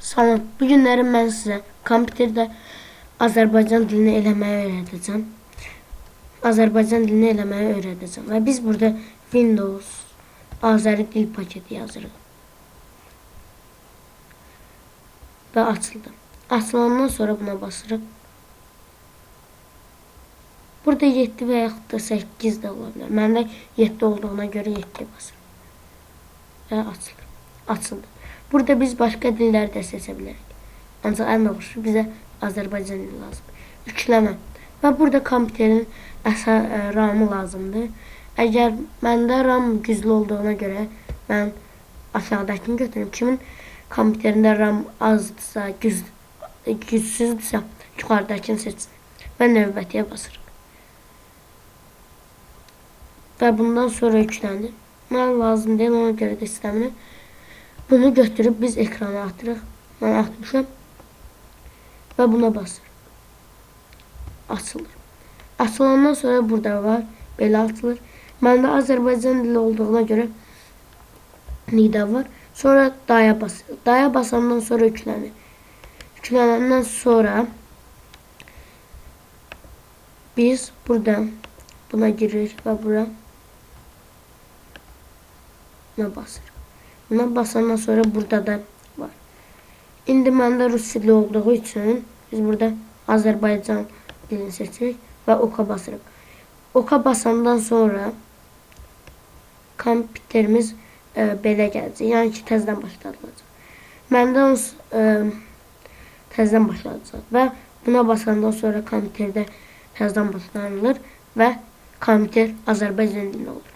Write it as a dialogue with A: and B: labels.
A: Salam. Bu günləri mən sizə kompüterdə Azərbaycan dilini eləməyi öyrədəcəm. Azərbaycan dilini eləməyi öyrədəcəm. Və biz burada Windows Azəri dil paketi yazırıq. Və açıldı. Açılandan sonra buna basırıq. Burada 7 və yaxud da 8 də ola bilər. Məndə 7 olduğuna görə 7 basırıq. Və açılır. Açıldı. Burada biz başqa dilləri də seçə bilərik. Ancaq ən doğrusu bizə Azərbaycan dili lazımdır. Yükləmə. Və burada kompüterin RAM-ı lazımdır. Əgər məndə RAM güclü olduğuna görə mən aşağıdakini götürürüm. Kimin kompüterində RAM azdırsa, gücsüzdürsə yuxarıdakini seçsin. Və növbətiyə basırıq. Və bundan sonra yüklənir. Mən lazım deyil, ona görə də istəmirəm. Bunu götürüb biz ekrana atırıq. Mən atmışam. Və buna basırıq. Açılır. Açılandan sonra burada var. Belə açılır. Məndə Azərbaycan dili olduğuna görə nida var. Sonra daya basırıq. Daya basandan sonra yüklənir. Yüklənəndən sonra biz buradan buna giririk və buna basırıq. Buna basandan sonra burada da var. İndi məndə rus dili olduğu üçün biz burada Azərbaycan dilini seçirik və oka basırıq. Oka basandan sonra kompüterimiz belə gələcək. Yəni ki, təzədən başladılacaq. Məndə təzədən başladılacaq və buna basandan sonra kompüterdə təzədən başlanılır və kompüter Azərbaycan dilində olur.